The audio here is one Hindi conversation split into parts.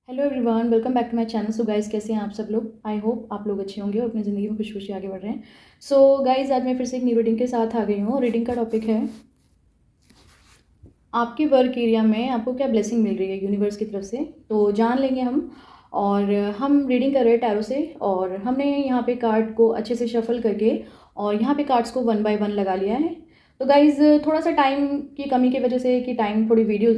Hello everyone, welcome back to my channel. So guys, कैसे हैं आप सब लोग? आई होप आप लोग अच्छे होंगे और अपनी ज़िंदगी में खुशी खुशी आगे बढ़ रहे हैं। सो गाइस, आज मैं फिर से एक न्यू रीडिंग के साथ आ गई हूँ। रीडिंग का टॉपिक है आपके वर्क एरिया में आपको क्या ब्लेसिंग मिल रही है यूनिवर्स की तरफ से। तो जान लेंगे हम। और हम रीडिंग कर रहे हैं टैरो से, और हमने यहाँ पे कार्ड को अच्छे से शफल करके और यहाँ पे कार्ड्स को वन बाय वन लगा लिया है। तो गाइज़, थोड़ा सा टाइम की कमी की वजह से कि टाइम थोड़ी वीडियो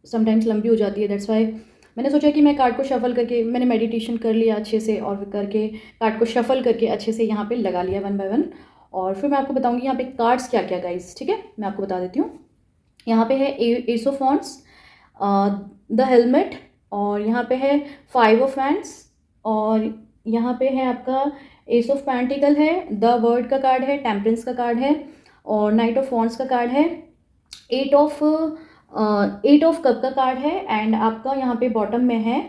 समटाइम्स लंबी हो जाती है, दैट्स वाई मैंने सोचा कि मैं कार्ड को शफल करके मैंने मेडिटेशन कर लिया अच्छे से, और करके कार्ड को शफल करके अच्छे से यहाँ पे लगा लिया वन बाय वन। और फिर मैं आपको बताऊँगी यहाँ पे कार्ड्स क्या क्या गाइज़, ठीक है? मैं आपको बता देती हूँ। यहाँ पे है S of wands, the helmet, और यहाँ पे है फाइव ऑफ हैंड्स, और यहाँ पे है आपका एस ऑफ पेंटिकल है, द वर्ड का कार्ड है, टेम्परेंस का कार्ड है, और नाइट ऑफ वॉन्ड्स का कार्ड है, एट ऑफ कप का कार्ड है, एंड आपका यहाँ पे बॉटम में है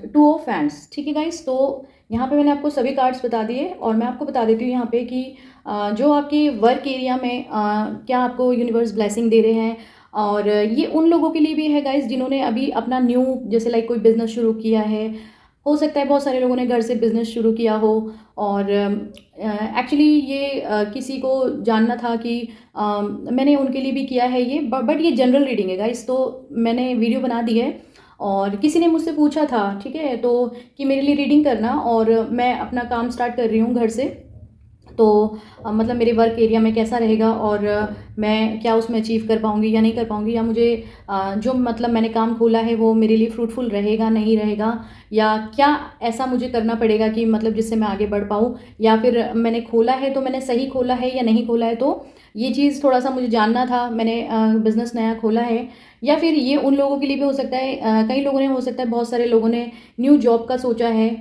टू ऑफ हैंड्स। ठीक है गाइस, तो यहाँ पे मैंने आपको सभी कार्ड्स बता दिए, और मैं आपको बता देती हूँ यहाँ पे कि जो आपके वर्क एरिया में क्या आपको यूनिवर्स ब्लेसिंग दे रहे हैं। और ये उन लोगों के लिए भी है गाइस जिन्होंने अभी अपना न्यू, जैसे लाइक कोई बिजनेस शुरू किया है। हो सकता है बहुत सारे लोगों ने घर से बिजनेस शुरू किया हो, और एक्चुअली ये किसी को जानना था कि मैंने उनके लिए भी किया है ये, बट ये जनरल रीडिंग है गाइस, तो मैंने वीडियो बना दी है। और किसी ने मुझसे पूछा था, ठीक है, तो कि मेरे लिए रीडिंग करना, और मैं अपना काम स्टार्ट कर रही हूँ घर से। तो मतलब मेरे वर्क एरिया में कैसा रहेगा, और मैं क्या उसमें अचीव कर पाऊँगी या नहीं कर पाऊँगी, या मुझे जो मतलब मैंने काम खोला है वो मेरे लिए फ्रूटफुल रहेगा नहीं रहेगा, या क्या ऐसा मुझे करना पड़ेगा कि मतलब जिससे मैं आगे बढ़ पाऊँ, या फिर मैंने खोला है तो मैंने सही खोला है या नहीं खोला है। तो ये चीज़ थोड़ा सा मुझे जानना था। मैंने बिज़नेस नया खोला है, या फिर ये उन लोगों के लिए भी हो सकता है, कई लोगों ने, हो सकता है बहुत सारे लोगों ने न्यू जॉब का सोचा है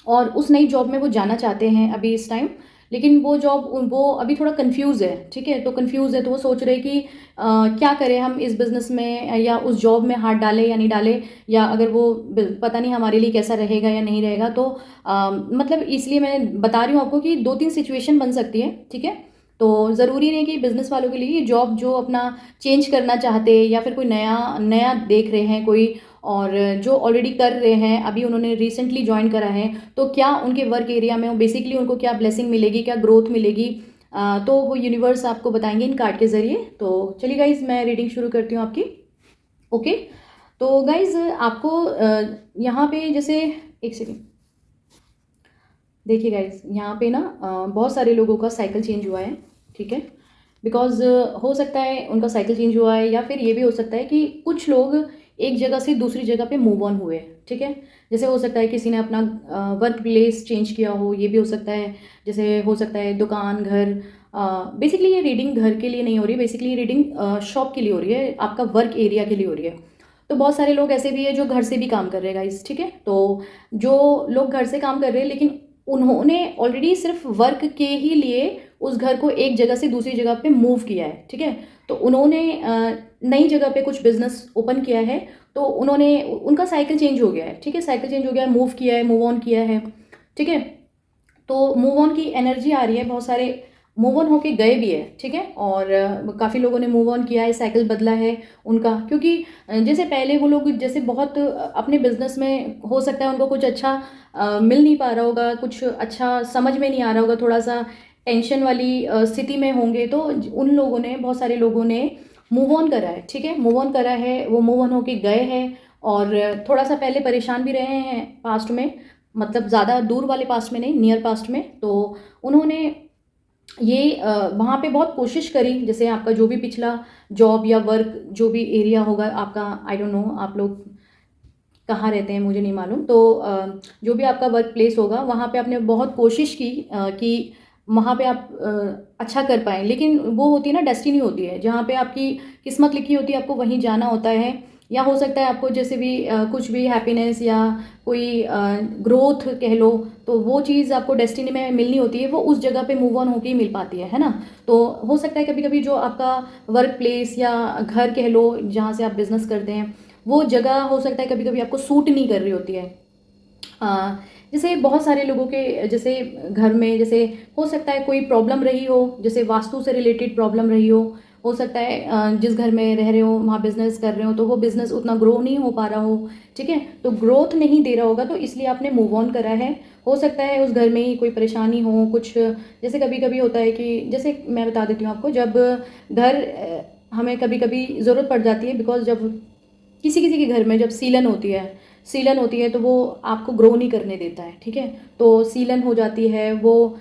और उस नई जॉब में वो जाना चाहते हैं अभी इस टाइम, लेकिन वो जॉब वो अभी थोड़ा कंफ्यूज है। ठीक है, तो कंफ्यूज है तो वो सोच रहे कि क्या करें हम इस बिज़नेस में, या उस जॉब में हाथ डालें या नहीं डालें, या अगर वो पता नहीं हमारे लिए कैसा रहेगा या नहीं रहेगा। तो मतलब इसलिए मैं बता रही हूँ आपको कि दो तीन सिचुएशन बन सकती है। ठीक है, तो ज़रूरी नहीं कि बिज़नेस वालों के लिए ये जॉब जो अपना चेंज करना चाहते हैं, या फिर कोई नया नया देख रहे हैं कोई, और जो ऑलरेडी कर रहे हैं, अभी उन्होंने रिसेंटली ज्वाइन करा है, तो क्या उनके वर्क एरिया में बेसिकली उनको क्या ब्लेसिंग मिलेगी, क्या ग्रोथ मिलेगी, तो वो यूनिवर्स आपको बताएंगे इन कार्ड के ज़रिए। तो चलिए गाइज, मैं रीडिंग शुरू करती हूँ आपकी। ओके, तो गाइज आपको यहाँ पे जैसे, एक सेकेंड, देखिए गाइज, यहाँ पे ना बहुत सारे लोगों का साइकिल चेंज हुआ है। ठीक है, बिकॉज हो सकता है उनका साइकिल चेंज हुआ है, या फिर ये भी हो सकता है कि कुछ लोग एक जगह से दूसरी जगह पे मूव ऑन हुए। ठीक है, जैसे हो सकता है किसी ने अपना वर्क प्लेस चेंज किया हो, ये भी हो सकता है। जैसे हो सकता है दुकान, घर। बेसिकली ये रीडिंग घर के लिए नहीं हो रही, बेसिकली ये रीडिंग शॉप के लिए हो रही है, आपका वर्क एरिया के लिए हो रही है। तो बहुत सारे लोग ऐसे भी है जो घर से भी काम कर रहे हैं गाइस। ठीक है, तो जो लोग घर से काम कर रहे हैं, लेकिन उन्होंने ऑलरेडी सिर्फ वर्क के ही लिए उस घर को एक जगह से दूसरी जगह पे मूव किया है। ठीक है, तो उन्होंने नई जगह पे कुछ बिजनेस ओपन किया है, तो उन्होंने, उनका साइकिल चेंज हो गया है। ठीक है, साइकिल चेंज हो गया है, मूव किया है, मूव ऑन किया है। ठीक है, तो मूव ऑन की एनर्जी आ रही है, बहुत सारे मूव ऑन होके गए भी है। ठीक है, और काफ़ी लोगों ने मूव ऑन किया है, साइकिल बदला है उनका, क्योंकि जैसे पहले वो लोग जैसे बहुत अपने बिजनेस में हो सकता है उनको कुछ अच्छा मिल नहीं पा रहा होगा, कुछ अच्छा समझ में नहीं आ रहा होगा, थोड़ा सा टेंशन वाली स्थिति में होंगे, तो उन लोगों ने, बहुत सारे लोगों ने मूव ऑन करा है। ठीक है, मूव ऑन करा है, वो मूव ऑन होके गए हैं, और थोड़ा सा पहले परेशान भी रहे हैं पास्ट में, मतलब ज़्यादा दूर वाले पास्ट में नहीं, नियर पास्ट में। तो उन्होंने ये वहाँ पे बहुत कोशिश करी, जैसे आपका जो भी पिछला जॉब या वर्क जो भी एरिया होगा आपका, आई डोंट नो आप लोग कहाँ रहते हैं मुझे नहीं मालूम, तो जो भी आपका वर्क प्लेस होगा वहाँ पे आपने बहुत कोशिश की कि वहाँ पे आप अच्छा कर पाएँ, लेकिन वो होती है ना, डेस्टिनी होती है, जहाँ पे आपकी किस्मत लिखी होती है आपको वहीं जाना होता है। या हो सकता है आपको जैसे भी कुछ भी हैप्पीनेस या कोई ग्रोथ कह लो, तो वो चीज़ आपको डेस्टिनी में मिलनी होती है, वो उस जगह पे मूव ऑन होके ही मिल पाती है ना। तो हो सकता है कभी कभी जो आपका वर्क प्लेस या घर कह लो जहाँ से आप बिज़नेस करते हैं, वो जगह हो सकता है कभी कभी आपको सूट नहीं कर रही होती है। जैसे बहुत सारे लोगों के जैसे घर में, जैसे हो सकता है कोई प्रॉब्लम रही हो, जैसे वास्तु से रिलेटेड प्रॉब्लम रही हो, हो सकता है जिस घर में रह रहे हो वहाँ बिज़नेस कर रहे हो तो वो बिज़नेस उतना ग्रो नहीं हो पा रहा हो, ठीक है, तो ग्रोथ नहीं दे रहा होगा, तो इसलिए आपने मूव ऑन करा है। हो सकता है उस घर में ही कोई परेशानी हो, कुछ जैसे कभी कभी होता है कि जैसे मैं बता देती हूँ आपको, जब घर हमें कभी कभी ज़रूरत पड़ जाती है, बिकॉज जब किसी किसी के घर में जब सीलन होती है तो वो आपको ग्रो नहीं करने देता है, ठीक है, तो सीलन हो जाती है वो,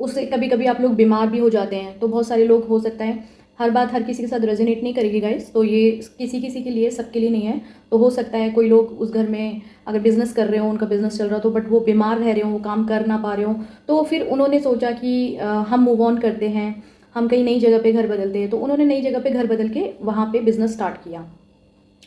उससे कभी कभी आप लोग बीमार भी हो जाते हैं। तो बहुत सारे लोग, हो सकता है हर बात हर किसी के साथ रेजोनेट नहीं करेगी गाइस, तो ये किसी किसी के लिए, सबके लिए नहीं है। तो हो सकता है कोई लोग उस घर में अगर बिज़नेस कर रहे हो, उनका बिज़नेस चल रहा हो तो, बट वो बीमार रह रहे हो, वो काम कर ना पा रहे हो, तो फिर उन्होंने सोचा कि हम मूव ऑन करते हैं, हम कहीं नई जगह पे घर बदलते हैं। तो उन्होंने नई जगह पे घर बदल के वहाँ पे बिज़नेस स्टार्ट किया।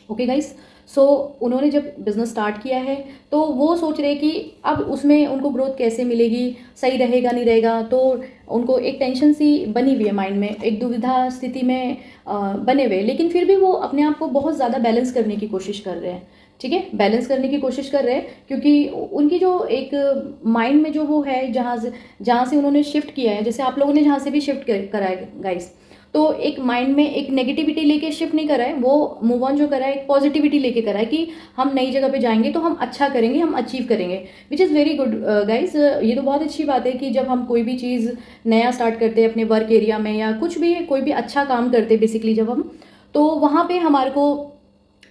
ओके गाइस, सो उन्होंने जब बिज़नेस स्टार्ट किया है तो वो सोच रहे कि अब उसमें उनको ग्रोथ कैसे मिलेगी, सही रहेगा नहीं रहेगा, तो उनको एक टेंशन सी बनी हुई है माइंड में, एक दुविधा स्थिति में बने हुए, लेकिन फिर भी वो अपने आप को बहुत ज़्यादा बैलेंस करने की कोशिश कर रहे हैं, ठीक है, बैलेंस करने की कोशिश कर रहे हैं, क्योंकि उनकी जो एक माइंड में जो वो है, जहाँ से उन्होंने शिफ्ट किया है, जैसे आप लोगों ने जहाँ से भी शिफ्ट करा है गाइस, तो एक माइंड में एक नेगेटिविटी लेके शिफ्ट नहीं करा है, वो मूव ऑन जो करा है एक पॉजिटिविटी लेके करा है कि हम नई जगह पे जाएंगे तो हम अच्छा करेंगे, हम अचीव करेंगे, which is very good guys. ये तो बहुत अच्छी बात है कि जब हम कोई भी चीज़ नया स्टार्ट करते हैं अपने वर्क एरिया में, या कुछ भी कोई भी अच्छा काम करते हैं बेसिकली जब हम, तो वहाँ पे हमारे को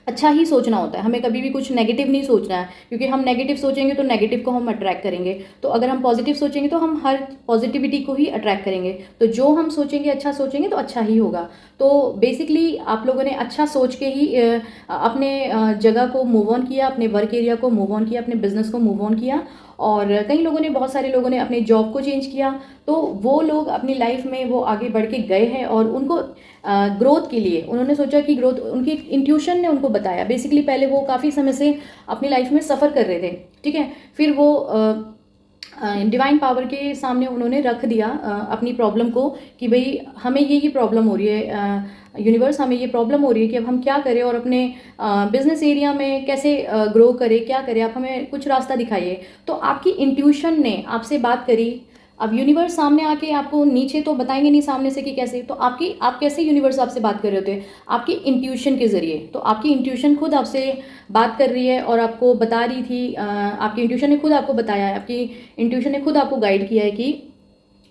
अच्छा ही सोचना होता है, हमें कभी भी कुछ नेगेटिव नहीं सोचना है, क्योंकि हम नेगेटिव सोचेंगे तो नेगेटिव को हम अट्रैक्ट करेंगे, तो अगर हम पॉजिटिव सोचेंगे तो हम हर पॉजिटिविटी को ही अट्रैक्ट करेंगे, तो जो हम सोचेंगे अच्छा सोचेंगे तो अच्छा ही होगा। तो बेसिकली आप लोगों ने अच्छा सोच के ही अपने जगह को मूव ऑन किया, अपने वर्क एरिया को मूव ऑन किया, अपने बिजनेस को मूव ऑन किया, और कई लोगों ने, बहुत सारे लोगों ने अपने जॉब को चेंज किया, तो वो लोग अपनी लाइफ में वो आगे बढ़ के गए हैं, और उनको ग्रोथ के लिए उन्होंने सोचा कि ग्रोथ, उनकी इंट्यूशन ने उनको बताया, बेसिकली पहले वो काफ़ी समय से अपनी लाइफ में सफ़र कर रहे थे, ठीक है, फिर वो डिवाइन पावर के सामने उन्होंने रख दिया अपनी प्रॉब्लम को, कि भाई हमें ये प्रॉब्लम हो रही है, यूनिवर्स हमें ये प्रॉब्लम हो रही है कि अब हम क्या करें, और अपने बिजनेस एरिया में कैसे ग्रो करें, क्या करें, आप हमें कुछ रास्ता दिखाइए। तो आपकी इंट्यूशन ने आपसे बात करी, अब यूनिवर्स सामने आके आपको नीचे तो बताएंगे नहीं सामने से कि कैसे, तो आप कैसे, यूनिवर्स आपसे बात कर रहे होते हैं आपकी इंट्यूशन के ज़रिए, तो आपकी इंट्यूशन खुद आपसे बात कर रही है और आपको बता रही थी, आपकी इंट्यूशन ने खुद आपको बताया है, आपकी इंट्यूशन ने खुद आपको गाइड किया है कि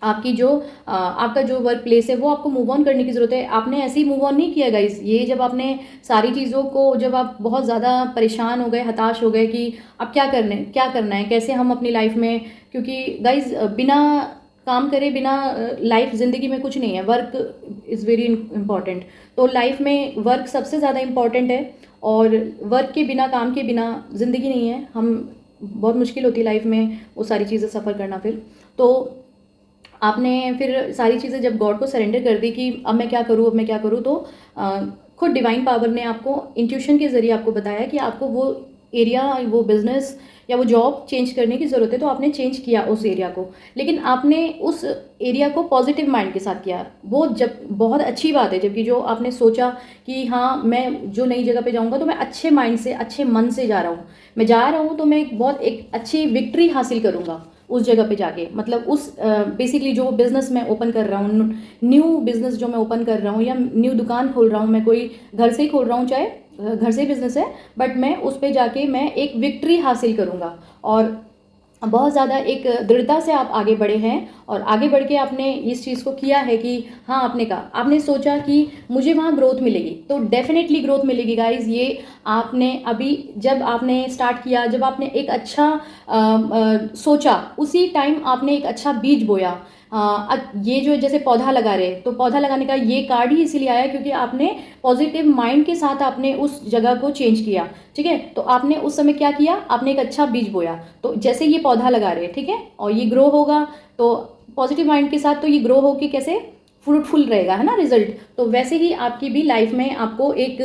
आपकी जो आपका जो वर्क प्लेस है वो आपको मूव ऑन करने की ज़रूरत है। आपने ऐसे ही मूव ऑन नहीं किया गाइस, ये जब आपने सारी चीज़ों को, जब आप बहुत ज़्यादा परेशान हो गए, हताश हो गए कि अब क्या करना है, कैसे हम अपनी लाइफ में, क्योंकि गाइस बिना काम करे, बिना लाइफ, ज़िंदगी में कुछ नहीं है, वर्क इज़ वेरी इंपॉर्टेंट, तो लाइफ में वर्क सबसे ज़्यादा इम्पॉर्टेंट है, और वर्क के बिना, काम के बिना ज़िंदगी नहीं है, हम बहुत मुश्किल होती है लाइफ में वो सारी चीज़ें सफ़र करना। फिर तो आपने फिर सारी चीज़ें जब गॉड को सरेंडर कर दी कि अब मैं क्या करूँ, अब मैं क्या करूँ, तो खुद डिवाइन पावर ने आपको इंट्यूशन के ज़रिए आपको बताया कि आपको वो एरिया, वो बिज़नेस या वो जॉब चेंज करने की ज़रूरत है, तो आपने चेंज किया उस एरिया को, लेकिन आपने उस एरिया को पॉजिटिव माइंड के साथ किया, वो जब बहुत अच्छी बात है, जबकि जो आपने सोचा कि हाँ मैं जो नई जगह पे जाऊँगा तो मैं अच्छे माइंड से, अच्छे मन से जा रहा हूँ, मैं जा रहा हूँ तो मैं एक अच्छी विक्ट्री हासिल करूँगा उस जगह पे जाके, मतलब उस बेसिकली जो बिज़नेस मैं ओपन कर रहा हूँ, न्यू बिज़नेस जो मैं ओपन कर रहा हूँ, या न्यू दुकान खोल रहा हूँ, मैं कोई घर से ही खोल रहा हूँ, चाहे घर से बिज़नेस है, बट मैं उस पे जाके मैं एक विक्ट्री हासिल करूँगा, और बहुत ज़्यादा एक दृढ़ता से आप आगे बढ़े हैं, और आगे बढ़ के आपने इस चीज़ को किया है कि हाँ, आपने कहा, आपने सोचा कि मुझे वहाँ ग्रोथ मिलेगी, तो डेफिनेटली ग्रोथ मिलेगी गाइज। ये आपने अभी जब आपने स्टार्ट किया, जब आपने एक अच्छा सोचा, उसी टाइम आपने एक अच्छा बीज बोया। ये जो जैसे पौधा लगा रहे, तो पौधा लगाने का ये कार्ड ही इसीलिए आया क्योंकि आपने पॉजिटिव माइंड के साथ आपने उस जगह को चेंज किया, ठीक है, तो आपने उस समय क्या किया, आपने एक अच्छा बीज बोया, तो जैसे ये पौधा लगा रहे, ठीक है, और ये ग्रो होगा, तो पॉजिटिव माइंड के साथ, तो ये ग्रो होके कैसे फ्रूटफुल रहेगा, है ना, रिजल्ट, तो वैसे ही आपकी भी लाइफ में आपको एक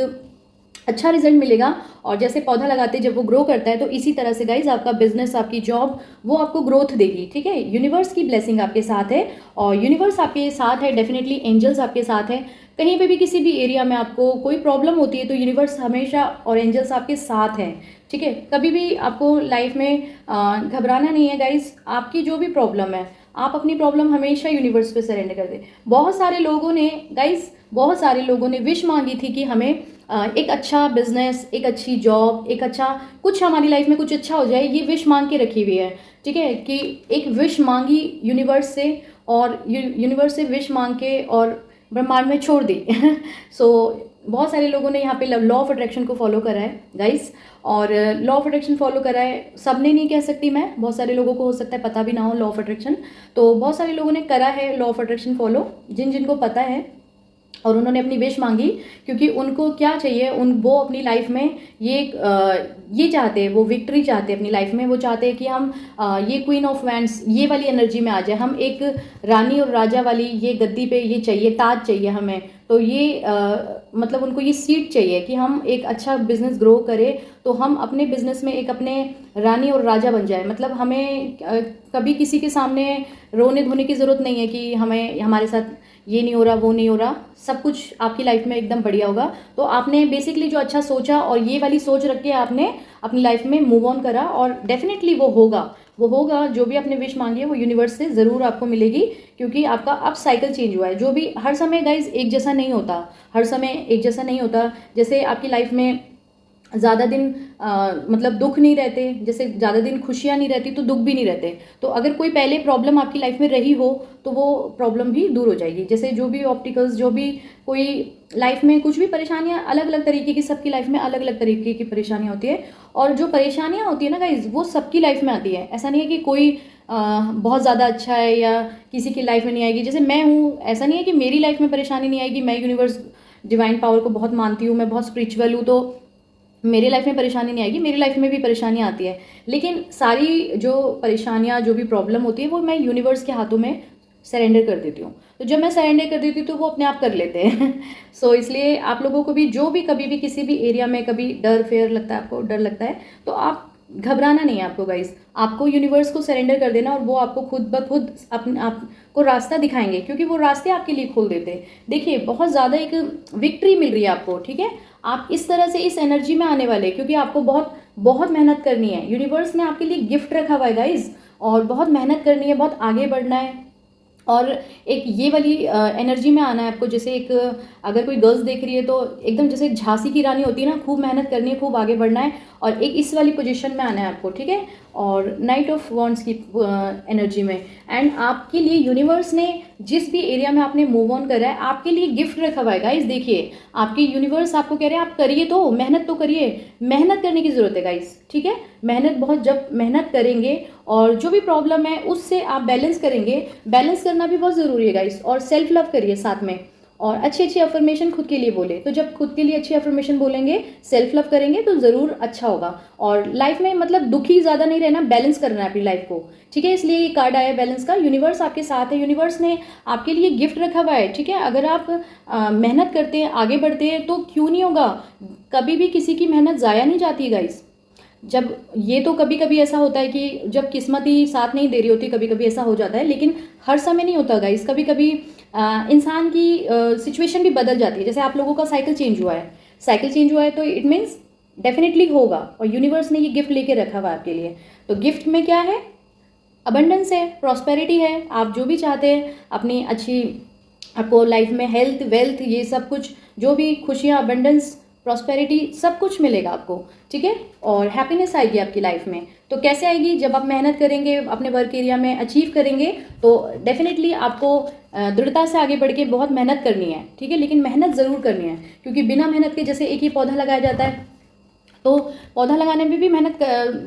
अच्छा रिजल्ट मिलेगा, और जैसे पौधा लगाते जब वो ग्रो करता है, तो इसी तरह से गाइज आपका बिजनेस, आपकी जॉब, वो आपको ग्रोथ देगी, ठीक है, यूनिवर्स की ब्लेसिंग आपके साथ है, और यूनिवर्स आपके साथ है, डेफिनेटली एंजल्स आपके साथ है, कहीं पे भी किसी भी एरिया में आपको कोई प्रॉब्लम होती है तो यूनिवर्स हमेशा और एंजल्स आपके साथ हैं, ठीक है, कभी भी आपको लाइफ में घबराना नहीं है गाइज, आपकी जो भी प्रॉब्लम है, आप अपनी प्रॉब्लम हमेशा यूनिवर्स पे सरेंडर कर दें। बहुत सारे लोगों ने गाइज बहुत सारे लोगों ने विश मांगी थी कि हमें एक अच्छा बिजनेस, एक अच्छी जॉब, एक अच्छा कुछ हमारी लाइफ में कुछ अच्छा हो जाए, ये विश मांग के रखी हुई है। ठीक है, कि एक विश मांगी यूनिवर्स से, और यूनिवर्स से विश मांग के और ब्रह्मांड में छोड़ दी। सो बहुत सारे लोगों ने यहाँ पे लॉ ऑफ अट्रैक्शन को फॉलो करा है गाइस, और लॉ ऑफ अट्रैक्शन फॉलो करा है। सबने नहीं कह सकती मैं, बहुत सारे लोगों को हो सकता है पता भी ना हो लॉ ऑफ अट्रैक्शन, तो बहुत सारे लोगों ने करा है लॉ ऑफ अट्रैक्शन फॉलो, जिन जिनको पता है, और उन्होंने अपनी विश मांगी। क्योंकि उनको क्या चाहिए, वो अपनी लाइफ में ये चाहते हैं, वो विक्ट्री चाहते हैं अपनी लाइफ में। वो चाहते हैं कि हम ये क्वीन ऑफ वैंड्स ये वाली एनर्जी में आ जाए, हम एक रानी और राजा वाली ये गद्दी पे ये चाहिए, ताज चाहिए हमें। तो ये मतलब उनको ये सीट चाहिए कि हम एक अच्छा बिजनेस ग्रो करें, तो हम अपने बिजनेस में एक अपने रानी और राजा बन जाए। मतलब हमें कभी किसी के सामने रोने धोने की ज़रूरत नहीं है कि हमें हमारे साथ ये नहीं हो रहा, वो नहीं हो रहा, सब कुछ आपकी लाइफ में एकदम बढ़िया होगा। तो आपने बेसिकली जो अच्छा सोचा और ये वाली सोच रख के आपने अपनी लाइफ में मूव ऑन करा, और डेफिनेटली वो होगा। जो भी आपने विश मांगी है वो यूनिवर्स से ज़रूर आपको मिलेगी, क्योंकि आपका अब साइकिल चेंज हुआ है। जो भी हर समय गाइज एक जैसा नहीं होता, हर समय एक जैसा नहीं होता। जैसे आपकी लाइफ में ज़्यादा दिन मतलब दुख नहीं रहते, जैसे ज़्यादा दिन खुशियाँ नहीं रहती तो दुख भी नहीं रहते। तो अगर कोई पहले प्रॉब्लम आपकी लाइफ में रही हो तो वो प्रॉब्लम भी दूर हो जाएगी। जैसे जो भी ऑब्स्टिकल्स, जो भी कोई लाइफ में कुछ भी परेशानियाँ, अलग अलग तरीके की, सबकी लाइफ में अलग अलग तरीके की परेशानियाँ होती है। और जो परेशानियाँ होती है ना गाइज, वो सबकी लाइफ में आती है। ऐसा नहीं है कि कोई बहुत ज़्यादा अच्छा है या किसी की लाइफ में नहीं आएगी। जैसे मैं हूँ, ऐसा नहीं है कि मेरी लाइफ में परेशानी नहीं आएगी। मैं यूनिवर्स डिवाइन पावर को बहुत मानती हूँ, मैं बहुत स्पिरिचुअल हूँ, तो मेरी लाइफ में परेशानी नहीं आएगी। मेरी लाइफ में भी परेशानियाँ आती है, लेकिन सारी जो परेशानियाँ, जो भी प्रॉब्लम होती है, वो मैं यूनिवर्स के हाथों में सरेंडर कर देती हूँ। तो जब मैं सरेंडर कर देती हूँ तो वो अपने आप कर लेते हैं। सो इसलिए आप लोगों को भी, जो भी कभी भी किसी भी एरिया में कभी डर फेयर लगता है, आपको डर लगता है, तो आप घबराना नहीं है आपको गाइस। आपको यूनिवर्स को सरेंडर कर देना, और वो आपको खुद ब खुद अपने आप को रास्ता दिखाएंगे, क्योंकि वो रास्ते आपके लिए खोल देते हैं। देखिए, बहुत ज़्यादा एक विक्ट्री मिल रही है आपको। ठीक है, आप इस तरह से इस एनर्जी में आने वाले, क्योंकि आपको बहुत बहुत मेहनत करनी है। यूनिवर्स ने आपके लिए गिफ्ट रखा हुआ है गाइज, और बहुत मेहनत करनी है, बहुत आगे बढ़ना है। और एक ये वाली एनर्जी में आना है आपको। जैसे एक अगर कोई गर्ल्स देख रही है तो एकदम जैसे झांसी की रानी होती है ना, खूब मेहनत करनी है, खूब आगे बढ़ना है, और एक इस वाली पोजीशन में आना है आपको। ठीक है, और नाइट ऑफ वॉन्ड्स की एनर्जी में। एंड आपके लिए यूनिवर्स ने जिस भी एरिया में आपने मूव ऑन करा है, आपके लिए गिफ्ट रखा हुआ है गाइज। देखिए, आपकी यूनिवर्स आपको कह रहे हैं आप करिए, तो मेहनत तो करिए, मेहनत करने की ज़रूरत है गाइज। ठीक है, मेहनत बहुत, जब मेहनत करेंगे और जो भी प्रॉब्लम है उससे आप बैलेंस करेंगे। बैलेंस करना भी बहुत ज़रूरी है गाइस। और सेल्फ लव करिए साथ में, और अच्छी अच्छी अफर्मेशन खुद के लिए बोले। तो जब खुद के लिए अच्छी अफर्मेशन बोलेंगे, सेल्फ लव करेंगे, तो ज़रूर अच्छा होगा। और लाइफ में मतलब दुखी ज़्यादा नहीं रहना, बैलेंस करना है अपनी लाइफ को। ठीक है, इसलिए ये कार्ड आया बैलेंस का। यूनिवर्स आपके साथ है, यूनिवर्स ने आपके लिए गिफ्ट रखा हुआ है। ठीक है, अगर आप मेहनत करते हैं, आगे बढ़ते हैं, तो क्यों नहीं होगा। कभी भी किसी की मेहनत ज़ाया नहीं जाती गाइस। जब ये तो कभी कभी ऐसा होता है कि जब किस्मत ही साथ नहीं दे रही होती, कभी कभी ऐसा हो जाता है, लेकिन हर समय नहीं होता गाइस। कभी कभी इंसान की सिचुएशन भी बदल जाती है। जैसे आप लोगों का साइकिल चेंज हुआ है, साइकिल चेंज हुआ है, तो इट मीन्स डेफिनेटली होगा, और यूनिवर्स ने ये गिफ्ट लेके रखा हुआ आपके लिए। तो गिफ्ट में क्या है, अबंडेंस है, प्रॉस्पेरिटी है। आप जो भी चाहते हैं अपनी अच्छी, आपको लाइफ में हेल्थ, वेल्थ, ये सब कुछ, जो भी खुशियाँ, अबंडेंस, प्रॉस्पेरिटी, सब कुछ मिलेगा आपको। ठीक है, और हैप्पीनेस आएगी आपकी लाइफ में। तो कैसे आएगी, जब आप मेहनत करेंगे, अपने वर्क एरिया में अचीव करेंगे, तो डेफिनेटली आपको दृढ़ता से आगे बढ़ के बहुत मेहनत करनी है। ठीक है, लेकिन मेहनत ज़रूर करनी है, क्योंकि बिना मेहनत के, जैसे एक ही पौधा लगाया जाता है, तो पौधा लगाने में भी मेहनत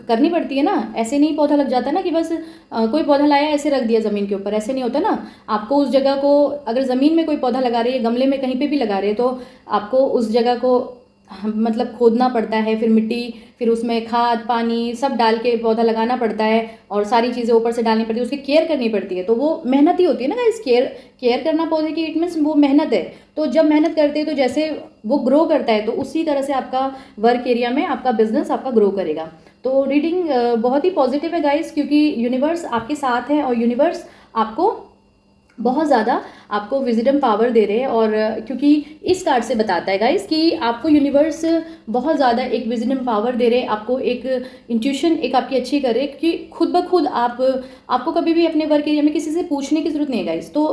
करनी पड़ती है ना। ऐसे नहीं पौधा लग जाता ना कि बस कोई पौधा लाया ऐसे रख दिया ज़मीन के ऊपर, ऐसे नहीं होता ना। आपको उस जगह को, अगर ज़मीन में कोई पौधा लगा रहे हैं, गमले में कहीं पे भी लगा रहे हैं, तो आपको उस जगह को मतलब खोदना पड़ता है, फिर मिट्टी, फिर उसमें खाद पानी सब डाल के पौधा लगाना पड़ता है, और सारी चीज़ें ऊपर से डालनी पड़ती है, उसकी केयर करनी पड़ती है। तो वो मेहनत ही होती है ना गाइस। केयर करना पौधे की, इट मीन्स वो मेहनत है। तो जब मेहनत करते हैं तो जैसे वो ग्रो करता है, तो उसी तरह से आपका वर्क एरिया में आपका बिजनेस आपका ग्रो करेगा। तो रीडिंग बहुत ही पॉजिटिव है गाइस, क्योंकि यूनिवर्स आपके साथ है, और यूनिवर्स आपको बहुत ज़्यादा आपको विजडम पावर दे रहे हैं। और क्योंकि इस कार्ड से बताता है गाइस कि आपको यूनिवर्स बहुत ज़्यादा एक विजडम पावर दे रहे हैं, आपको एक इंट्यूशन एक आपकी अच्छी करे, कि खुद ब खुद आपको कभी भी अपने वर्क एरिया में किसी से पूछने की ज़रूरत नहीं है गाइस। तो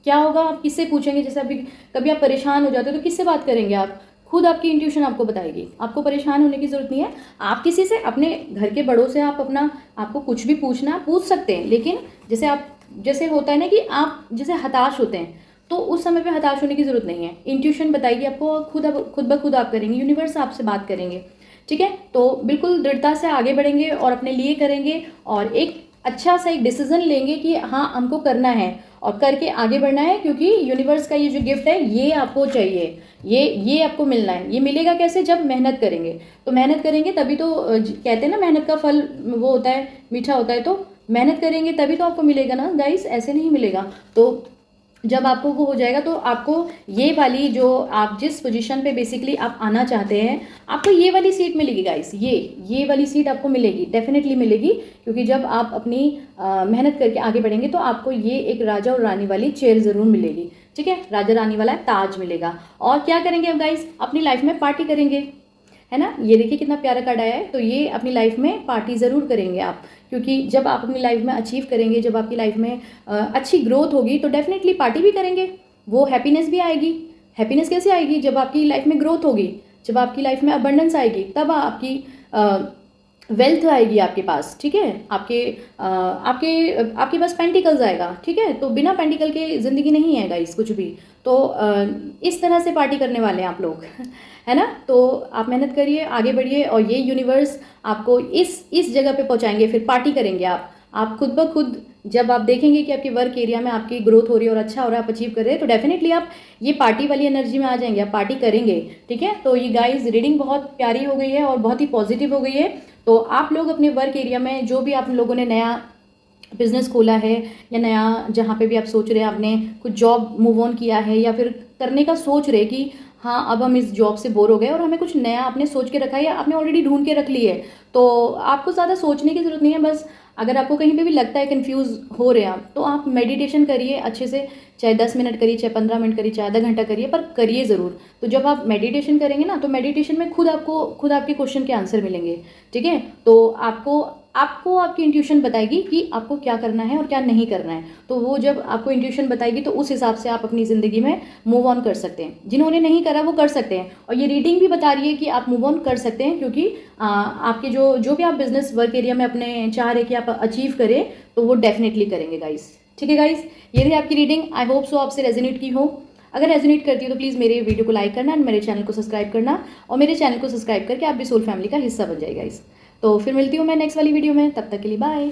क्या होगा, आप किससे पूछेंगे? जैसे अभी कभी आप परेशान हो जाते हो तो किससे बात करेंगे आप? खुद आपकी इंट्यूशन आपको बताएगी। आपको परेशान होने की ज़रूरत नहीं है। आप किसी से, अपने घर के बड़ों से आप अपना, आपको कुछ भी पूछना है पूछ सकते हैं, लेकिन जैसे होता है ना कि आप जैसे हताश होते हैं, तो उस समय पे हताश होने की ज़रूरत नहीं है। इंट्यूशन बताएगी आपको, खुद ब खुद आप करेंगे, यूनिवर्स आपसे बात करेंगे। ठीक है, तो बिल्कुल दृढ़ता से आगे बढ़ेंगे और अपने लिए करेंगे और एक अच्छा सा एक डिसीजन लेंगे कि हाँ हमको करना है और करके आगे बढ़ना है, क्योंकि यूनिवर्स का ये जो गिफ्ट है ये आपको चाहिए, ये आपको मिलना है। ये मिलेगा कैसे? जब मेहनत करेंगे। तो मेहनत करेंगे तभी तो कहते हैं ना, मेहनत का फल वो होता है, मीठा होता है। तो मेहनत करेंगे तभी तो आपको मिलेगा ना गाइस, ऐसे नहीं मिलेगा। तो जब आपको वो हो जाएगा तो आपको ये वाली, जो आप जिस पोजीशन पे बेसिकली आप आना चाहते हैं, आपको ये वाली सीट मिलेगी गाइस। ये वाली सीट आपको मिलेगी, डेफिनेटली मिलेगी, क्योंकि जब आप अपनी मेहनत करके आगे बढ़ेंगे तो आपको ये एक राजा और रानी वाली चेयर ज़रूर मिलेगी। ठीक है, राजा रानी वाला ताज मिलेगा। और क्या करेंगे अब गाइस? अपनी लाइफ में पार्टी करेंगे, है ना। ये देखिए कितना प्यारा कार्ड आया है। तो ये अपनी लाइफ में पार्टी ज़रूर करेंगे आप, क्योंकि जब आप अपनी लाइफ में अचीव करेंगे, जब आपकी लाइफ में अच्छी ग्रोथ होगी, तो डेफिनेटली पार्टी भी करेंगे। वो हैप्पीनेस भी आएगी। हैप्पीनेस कैसे आएगी? जब आपकी लाइफ में ग्रोथ होगी, जब आपकी लाइफ में अबंडेंस आएगी, तब आपकी वेल्थ आएगी आपके पास। ठीक है, आपके पास पेंटिकल्स आएगा। ठीक है, तो बिना पेंटिकल के ज़िंदगी नहीं है गाइस कुछ भी। तो इस तरह से पार्टी करने वाले हैं आप लोग है ना। तो आप मेहनत करिए, आगे बढ़िए, और ये यूनिवर्स आपको इस जगह पे पहुंचाएंगे। फिर पार्टी करेंगे आप खुद ब खुद। जब आप देखेंगे कि आपके वर्क एरिया में आपकी ग्रोथ हो रही है और अच्छा हो रहा है, आप अचीव कर रहे हैं, तो डेफिनेटली आप ये पार्टी वाली एनर्जी में आ जाएंगे, आप पार्टी करेंगे। ठीक है, तो ये गाइस रीडिंग बहुत प्यारी हो गई है और बहुत ही पॉजिटिव हो गई है। तो आप लोग अपने वर्क एरिया में जो भी आप लोगों ने नया बिजनेस खोला है, या नया जहाँ पे भी आप सोच रहे हैं, आपने कुछ जॉब मूव ऑन किया है, या फिर करने का सोच रहे कि हाँ अब हम इस जॉब से बोर हो गए और हमें कुछ नया आपने सोच के रखा है, या आपने ऑलरेडी ढूंढ के रख ली है, तो आपको ज़्यादा सोचने की ज़रूरत नहीं है। बस अगर आपको कहीं पे भी लगता है कंफ्यूज हो रहे हैं आप, तो आप मेडिटेशन करिए अच्छे से, चाहे 10 मिनट करिए, चाहे 15 मिनट करिए, चाहे आधा घंटा करिए, पर करिए ज़रूर। तो जब आप मेडिटेशन करेंगे ना, तो मेडिटेशन में खुद आपके क्वेश्चन के आंसर मिलेंगे। ठीक है, तो आपको आपकी इंट्यूशन बताएगी कि आपको क्या करना है और क्या नहीं करना है। तो वो जब आपको इंट्यूशन बताएगी, तो उस हिसाब से आप अपनी ज़िंदगी में मूव ऑन कर सकते हैं। जिन्होंने नहीं करा वो कर सकते हैं, और ये रीडिंग भी बता रही है कि आप मूव ऑन कर सकते हैं, क्योंकि आपके जो भी आप बिजनेस वर्क एरिया में अपने चाह रहे कि आप अचीव करें, तो वो डेफिनेटली करेंगे गाइस। ठीक है गाइस, ये रही आपकी रीडिंग। आई होप सो आपसे रेजोनेट की हो। अगर रेजोनेट करती हो तो प्लीज़ मेरे वीडियो को लाइक करना एंड मेरे चैनल को सब्सक्राइब करना, और मेरे चैनल को सब्सक्राइब करके आप भी सोल फैमिली का हिस्सा बन जाए गाइस। तो फिर मिलती हूँ मैं नेक्स्ट वाली वीडियो में, तब तक के लिए बाय।